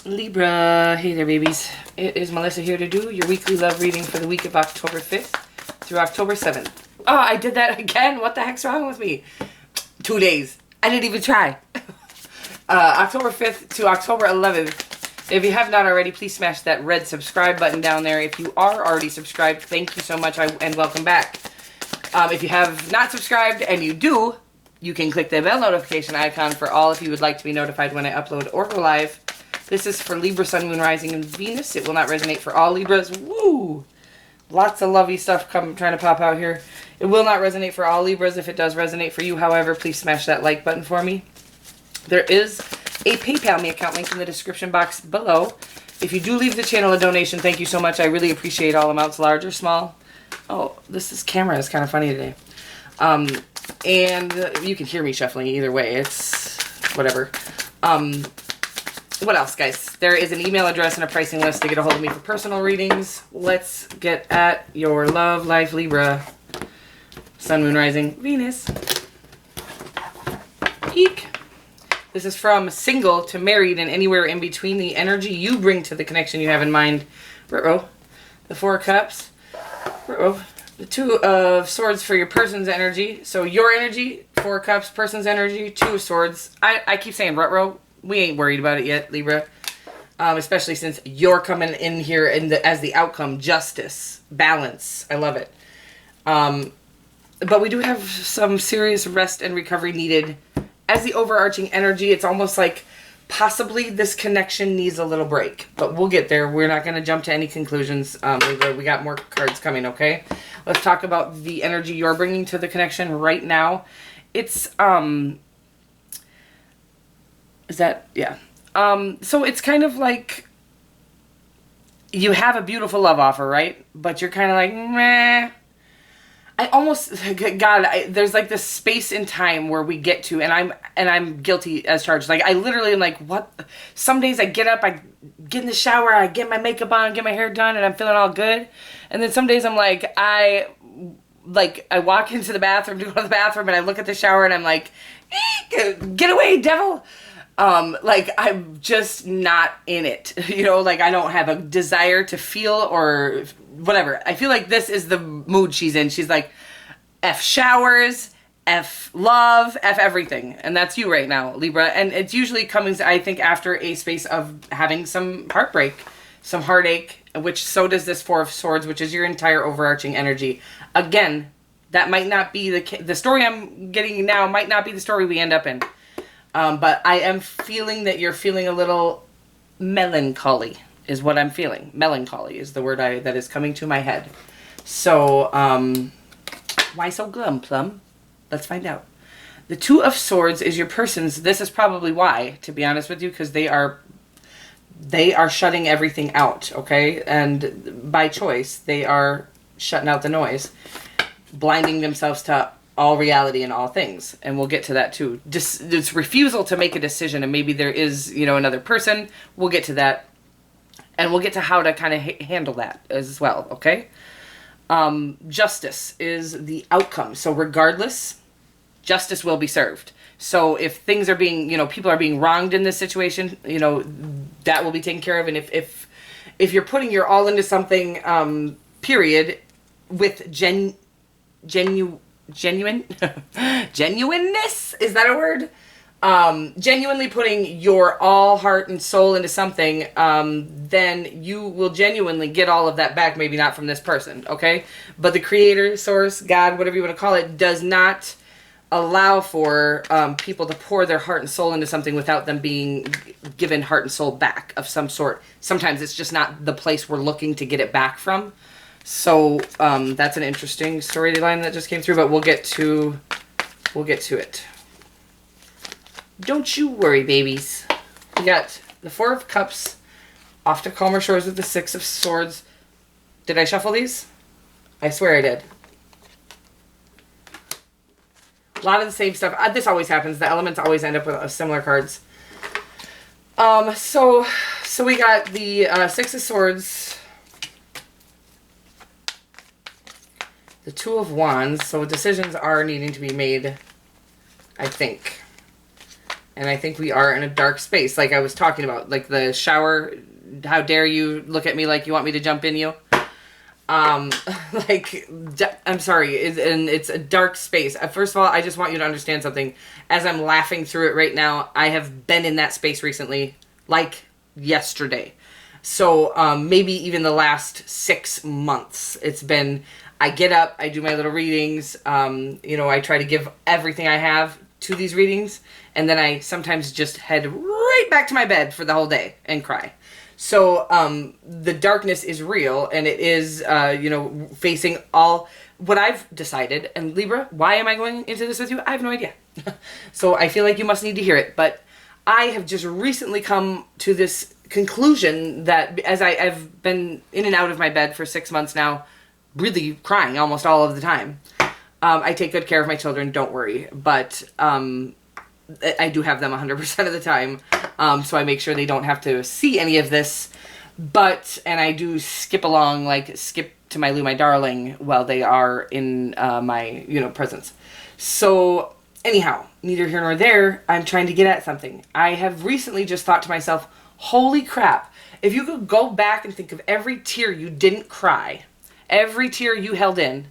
Libra, hey there babies. It is Melissa here to do your weekly love reading for the week of October 5th through October 7th. Oh, I did that again. What the heck's wrong with me? 2 days. I didn't even try. October 5th to October 11th. If you have not already, please smash that red subscribe button down there. If you are already subscribed, thank you so much and welcome back. If you have not subscribed and you do, you can click the bell notification icon for all if you would like to be notified when I upload or go live. This is for Libra, Sun, Moon, Rising, and Venus. It will not resonate for all Libras. Woo! Lots of lovey stuff trying to pop out here. It will not resonate for all Libras. If it does resonate for you, however, please smash that like button for me. There is a PayPal me account link in the description box below. If you do leave the channel a donation, thank you so much. I really appreciate all amounts, large or small. Oh, this camera is kind of funny today. And you can hear me shuffling either way. It's whatever. What else, guys? There is an email address and a pricing list to get a hold of me for personal readings. Let's get at your love life, Libra. Sun, Moon, Rising, Venus. Peek. This is from single to married and anywhere in between. The energy you bring to the connection you have in mind. Ruh-roh. The Four of Cups. Ruh-roh. The Two of Swords for your person's energy. So your energy, Four of Cups, person's energy, Two of Swords. I keep saying ruh-roh. We ain't worried about it yet, Libra. Especially since you're coming in here as the outcome. Justice. Balance. I love it. But we do have some serious rest and recovery needed. As the overarching energy, it's almost like possibly this connection needs a little break. But we'll get there. We're not going to jump to any conclusions, Libra. We got more cards coming, okay? Let's talk about the energy you're bringing to the connection right now. It's, is that, yeah. So it's kind of like you have a beautiful love offer, right? But you're kind of like, meh. I almost, God, there's like this space in time where we get to, and I'm guilty as charged. Like I literally am like, what? Some days I get up, I get in the shower, I get my makeup on, get my hair done, and I'm feeling all good. And then some days I'm like, I walk into the bathroom to go to the bathroom, and I look at the shower, and I'm like, get away, devil. Like I'm just not in it, you know, like I don't have a desire to feel or whatever. I feel like this is the mood she's in. She's like, F showers, F love, F everything. And that's you right now, Libra. And it's usually coming, I think, after a space of having some heartbreak, some heartache, which so does this Four of Swords, which is your entire overarching energy. Again, that might not be the story I'm getting now might not be the story we end up in. But I am feeling that you're feeling a little melancholy is what I'm feeling. Melancholy is the word that is coming to my head. So, why so glum, Plum? Let's find out. The Two of Swords is your person's. This is probably why, to be honest with you, because they are shutting everything out, okay? And by choice, they are shutting out the noise, blinding themselves to all reality and all things. And we'll get to that too. Just it's refusal to make a decision, and maybe there is, you know, another person. We'll get to that. And we'll get to how to kind of handle that as well, okay? Justice is the outcome. So regardless, justice will be served. So if things are being, you know, people are being wronged in this situation, you know, that will be taken care of. And if you're putting your all into something, period, with genuineness, is that a word? Genuinely putting your all heart and soul into something, then you will genuinely get all of that back. Maybe not from this person, okay? But the creator, source, God, whatever you want to call it, does not allow for people to pour their heart and soul into something without them being given heart and soul back of some sort. Sometimes it's just not the place we're looking to get it back from. So that's an interesting storyline that just came through, but we'll get to it. Don't you worry, babies. We got the Four of Cups, off to calmer shores with the Six of Swords. Did I shuffle these? I swear I did. A lot of the same stuff. This always happens. The elements always end up with similar cards. So we got the Six of Swords, the Two of Wands. So decisions are needing to be made, I think. And I think we are in a dark space, like I was talking about, like the shower. How dare you look at me like you want me to jump in you? Like, I'm sorry, and it's a dark space. First of all, I just want you to understand something. As I'm laughing through it right now, I have been in that space recently, like yesterday. So, maybe even the last 6 months. It's been, I get up, I do my little readings, you know, I try to give everything I have to these readings, and then I sometimes just head right back to my bed for the whole day and cry. So, the darkness is real, and it is, you know, facing all, what I've decided, and Libra, why am I going into this with you? I have no idea. So I feel like you must need to hear it, but I have just recently come to this conclusion that as I've been in and out of my bed for 6 months now, really crying almost all of the time. I take good care of my children, don't worry, but, I do have them 100% of the time, so I make sure they don't have to see any of this, and I do skip along, like, skip to my Lou, my darling, while they are in, my, you know, presence. So, anyhow, neither here nor there, I'm trying to get at something. I have recently just thought to myself, holy crap, if you could go back and think of every tear you didn't cry, every tear you held in,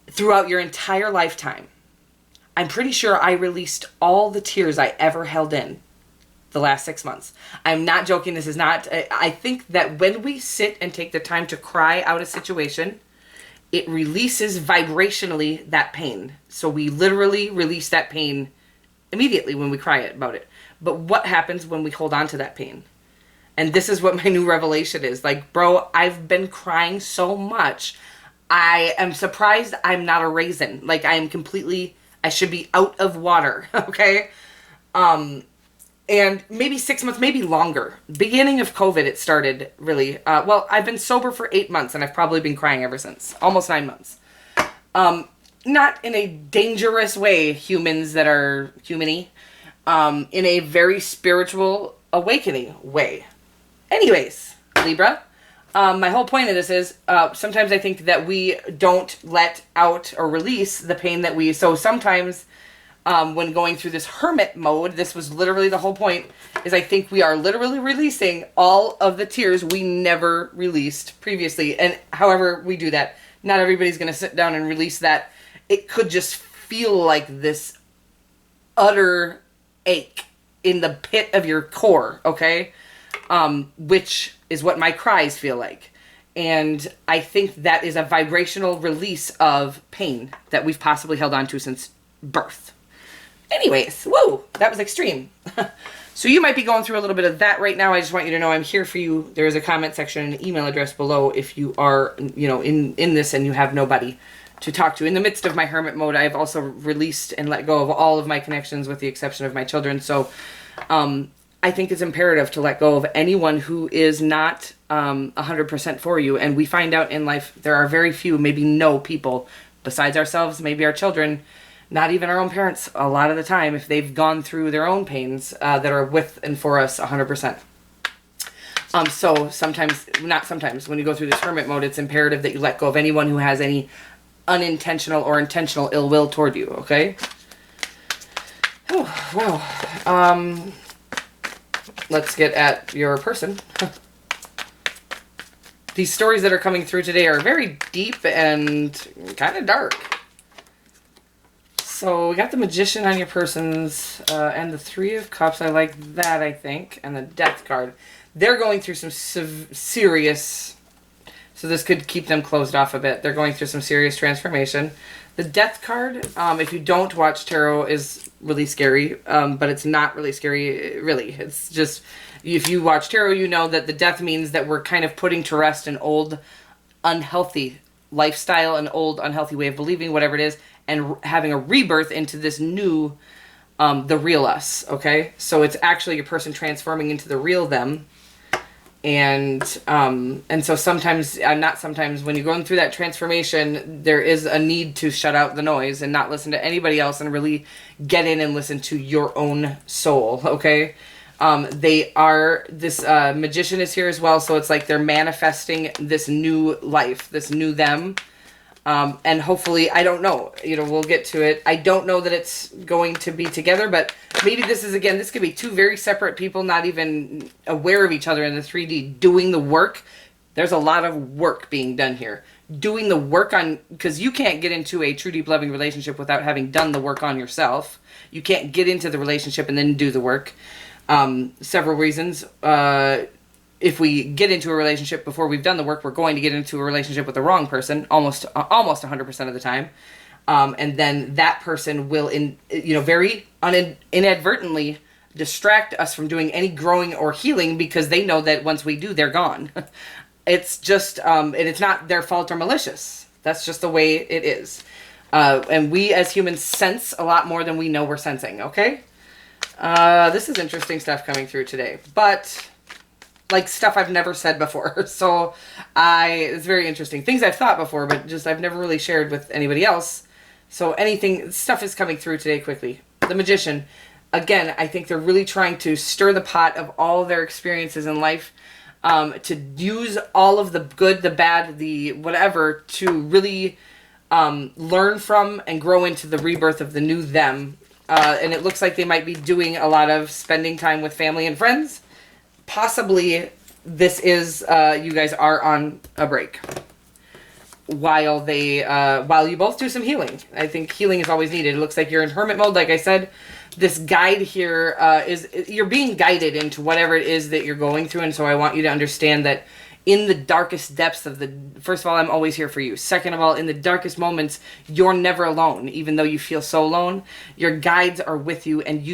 throughout your entire lifetime, I'm pretty sure I released all the tears I ever held in the last 6 months. I'm not joking. This is not, I think that when we sit and take the time to cry out a situation, it releases vibrationally that pain. So we literally release that pain immediately when we cry about it. But what happens when we hold on to that pain? And this is what my new revelation is. Like, bro, I've been crying so much. I am surprised I'm not a raisin. Like, I am completely, I should be out of water, okay? And maybe 6 months, maybe longer. Beginning of COVID, it started, really. Well, I've been sober for 8 months, and I've probably been crying ever since. Almost 9 months. Not in a dangerous way, humans that are humany. In a very spiritual, awakening way. Anyways, Libra, my whole point of this is, sometimes I think that we don't let out or release the pain that we, so sometimes, when going through this hermit mode, this was literally the whole point, is I think we are literally releasing all of the tears we never released previously. And however we do that, not everybody's going to sit down and release that. It could just feel like this utter ache in the pit of your core, okay? Which is what my cries feel like. And I think that is a vibrational release of pain that we've possibly held on to since birth. Anyways, whoa, that was extreme. So you might be going through a little bit of that right now. I just want you to know I'm here for you. There is a comment section and an email address below if you are, you know, in this and you have nobody to talk to. In the midst of my hermit mode, I've also released and let go of all of my connections with the exception of my children. So I think it's imperative to let go of anyone who is not 100% for you. And we find out in life there are very few, maybe no people besides ourselves, maybe our children, not even our own parents, a lot of the time, if they've gone through their own pains, that are with and for us 100%. So sometimes, not sometimes, when you go through this hermit mode, it's imperative that you let go of anyone who has any unintentional or intentional ill will toward you, okay? Oh, wow. Let's get at your person. These stories that are coming through today are very deep and kind of dark. So we got the Magician on your person's, and the Three of Cups. I like that, I think. And the Death card. They're going through some serious, so this could keep them closed off a bit. They're going through some serious transformation. The Death card, if you don't watch tarot, is really scary, but it's not really scary, really. It's just, if you watch tarot, you know that the Death means that we're kind of putting to rest an old, unhealthy lifestyle, an old, unhealthy way of believing, whatever it is, and having a rebirth into this new, the real us, okay? So it's actually a person transforming into the real them. And so sometimes, not sometimes, when you're going through that transformation, there is a need to shut out the noise and not listen to anybody else and really get in and listen to your own soul, okay? They are, this Magician is here as well, so it's like they're manifesting this new life, this new them. And hopefully, I don't know, we'll get to it. I don't know that it's going to be together, but maybe this is, again, this could be two very separate people, not even aware of each other in the 3D, doing the work. There's a lot of work being done here. Doing the work on, because you can't get into a true, deep, loving relationship without having done the work on yourself. You can't get into the relationship and then do the work. Several reasons. If we get into a relationship before we've done the work, we're going to get into a relationship with the wrong person almost 100% of the time. And then that person will, very inadvertently distract us from doing any growing or healing, because they know that once we do, they're gone. It's just, and it's not their fault or malicious. That's just the way it is. And we as humans sense a lot more than we know we're sensing, okay? This is interesting stuff coming through today, but like stuff I've never said before. So it's very interesting. Things I've thought before, but just I've never really shared with anybody else. So stuff is coming through today quickly. The Magician. Again, I think they're really trying to stir the pot of all their experiences in life, to use all of the good, the bad, the whatever, to really learn from and grow into the rebirth of the new them. And it looks like they might be doing a lot of spending time with family and friends. Possibly this is, you guys are on a break while you both do some healing. I think healing is always needed. It looks like you're in hermit mode. Like I said, this guide here you're being guided into whatever it is that you're going through. And so I want you to understand that in the darkest depths of first of all, I'm always here for you. Second of all, in the darkest moments, you're never alone. Even though you feel so alone, your guides are with you. And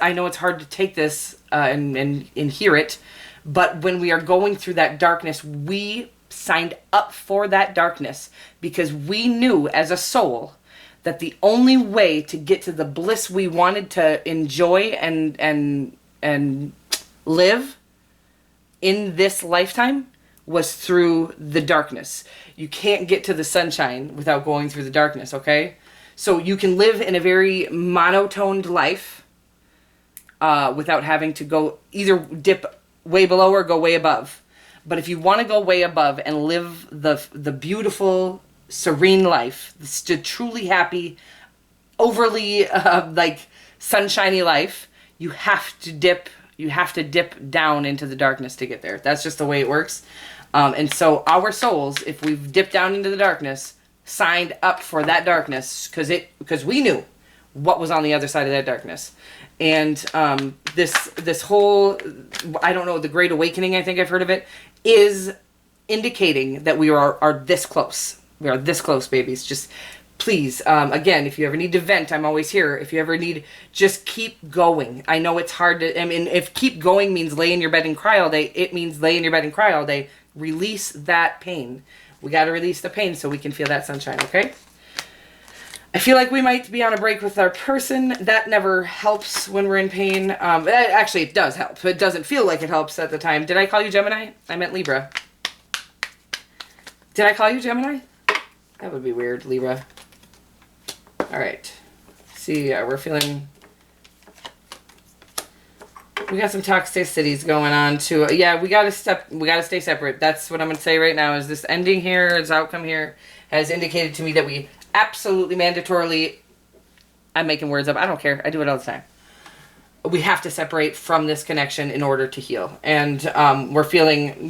I know it's hard to take this and hear it, but when we are going through that darkness, we signed up for that darkness because we knew as a soul that the only way to get to the bliss we wanted to enjoy and live in this lifetime was through the darkness. You can't get to the sunshine without going through the darkness, okay? So you can live in a very monotoned life without having to go either dip way below or go way above. But if you want to go way above and live the beautiful, serene life, the truly happy, overly sunshiny life, you have to dip down into the darkness to get there. That's just the way it works. And so our souls, if we've dipped down into the darkness, signed up for that darkness because we knew what was on the other side of that darkness. And this whole, I don't know, the Great Awakening, I think I've heard of it, is indicating that we are this close. We are this close, babies. Just please, again, if you ever need to vent, I'm always here. If you ever need, just keep going. I know it's hard to, if keep going means lay in your bed and cry all day, it means lay in your bed and cry all day. Release that pain. We got to release the pain so we can feel that sunshine, okay? I feel like we might be on a break with our person. That never helps when we're in pain. Actually, it does help. It doesn't feel like it helps at the time. Did I call you Gemini? I meant Libra. Did I call you Gemini? That would be weird, Libra. All right. See, we're feeling... We got some toxicities going on too. Yeah, we gotta stay separate. That's what I'm gonna say right now. Is this ending here, this outcome here, has indicated to me that we absolutely mandatorily, I'm making words up, I don't care, I do it all the time. We have to separate from this connection in order to heal. And we're feeling,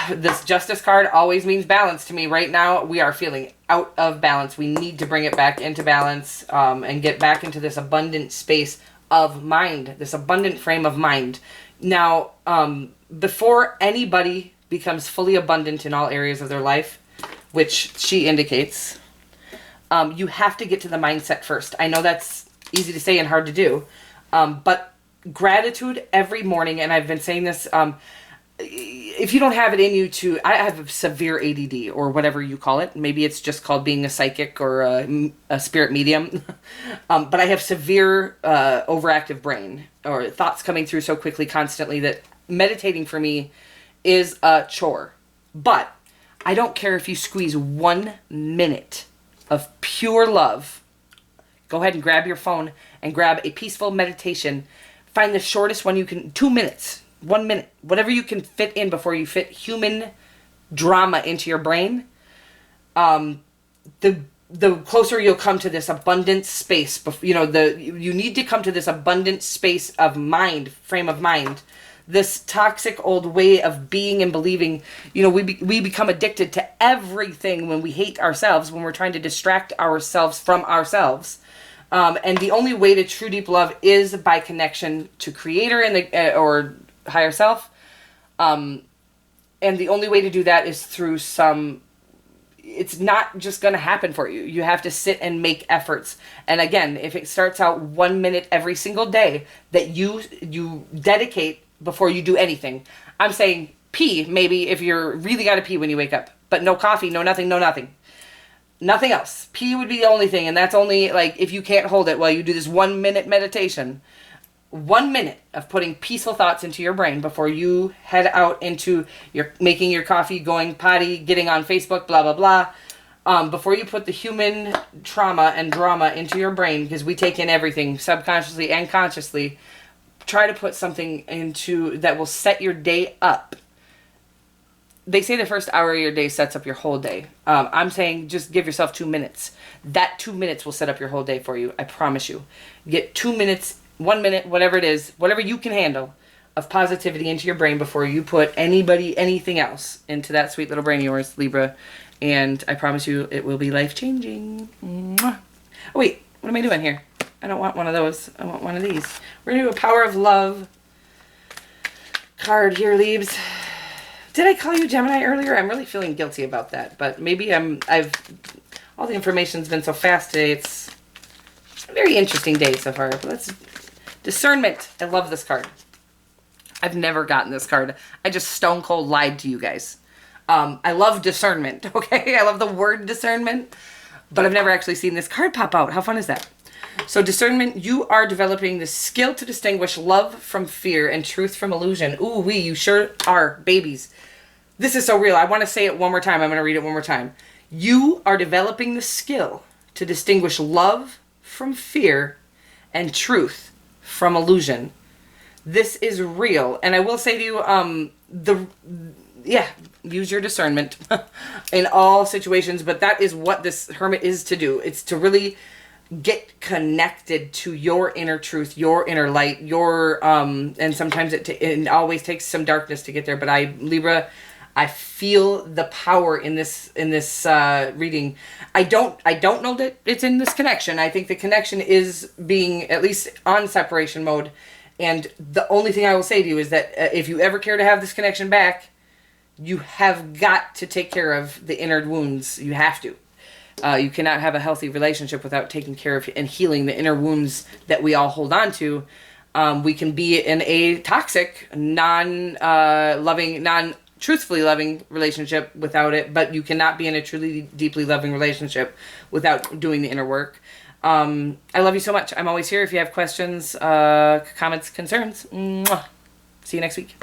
this Justice card always means balance to me. Right now, we are feeling out of balance. We need to bring it back into balance and get back into this abundant space of mind, this abundant frame of mind. Now, before anybody becomes fully abundant in all areas of their life, which she indicates, you have to get to the mindset first. I know that's easy to say and hard to do, but gratitude every morning, and I've been saying this, if you don't have it in you to, I have a severe ADD or whatever you call it. Maybe it's just called being a psychic or a spirit medium. But I have severe overactive brain or thoughts coming through so quickly constantly that meditating for me is a chore. But I don't care if you squeeze 1 minute of pure love. Go ahead and grab your phone and grab a peaceful meditation. Find the shortest one you can, 2 minutes. 1 minute, whatever you can fit in before you fit human drama into your brain, the closer you'll come to this abundant space. You need to come to this abundant space of mind, frame of mind. This toxic old way of being and believing, we become addicted to everything when we hate ourselves, when we're trying to distract ourselves from ourselves. And the only way to true deep love is by connection to Creator and or higher self. And the only way to do that is through it's not just going to happen for you. You have to sit and make efforts. And again, if it starts out 1 minute every single day that you dedicate before you do anything. I'm saying pee, maybe, if you're really got to pee when you wake up. But no coffee, no nothing, no nothing. Nothing else. Pee would be the only thing. And that's only, like, if you can't hold it while you do this 1 minute meditation. 1 minute of putting peaceful thoughts into your brain before you head out into making your coffee, going potty, getting on Facebook, blah, blah, blah. Before you put the human trauma and drama into your brain, because we take in everything subconsciously and consciously, try to put something into that will set your day up. They say the first hour of your day sets up your whole day. I'm saying just give yourself 2 minutes. That 2 minutes will set up your whole day for you. I promise you. Get 2 minutes, 1 minute, whatever it is, whatever you can handle of positivity into your brain before you put anything else into that sweet little brain of yours, Libra. And I promise you it will be life-changing. Mwah. Oh, wait. What am I doing here? I don't want one of those. I want one of these. We're going to do a Power of Love card here, Libs. Did I call you Gemini earlier? I'm really feeling guilty about that. But maybe all the information's been so fast today. It's a very interesting day so far. But discernment. I love this card. I've never gotten this card. I just stone cold lied to you guys. I love discernment, okay? I love the word discernment. But I've never actually seen this card pop out. How fun is that? So discernment, you are developing the skill to distinguish love from fear and truth from illusion. Ooh, you sure are, babies. This is so real. I want to say it one more time. I'm going to read it one more time. You are developing the skill to distinguish love from fear and truth from illusion. This is real. And I will say to you, use your discernment in all situations. But that is what this hermit is to do. It's to really get connected to your inner truth, your inner light, and sometimes it always takes some darkness to get there. But Libra, I feel the power in this reading. I don't know that it's in this connection. I think the connection is being at least on separation mode. And the only thing I will say to you is that if you ever care to have this connection back, you have got to take care of the inner wounds. You have to. You cannot have a healthy relationship without taking care of and healing the inner wounds that we all hold on to. We can be in a toxic, non-loving, non-truthfully loving relationship without it, but you cannot be in a truly, deeply loving relationship without doing the inner work. I love you so much. I'm always here if you have questions, comments, concerns. Mwah. See you next week.